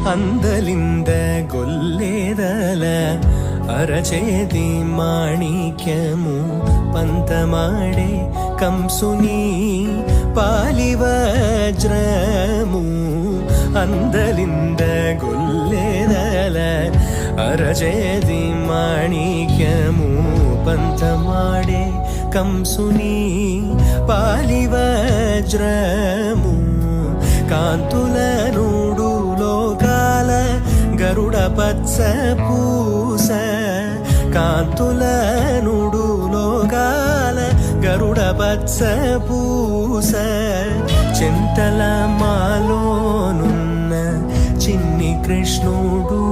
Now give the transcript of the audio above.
అందలింద గొల్లేదల అరచేతి మాణిక్యము పంతమాడే కంసుని పాలివజ్రము అందలింద గొల్లేదల అరచేతి మాణిక్యము పంతమాడే కంసుని పాలివజ్రము కాంతుల నూడు లోకాల గరుడ పచ్చ పూస కాంతుల నూడు లోకాల గరుడ పచ్చ పూస చింతల మాలోనున్న చిన్ని కృష్ణుడు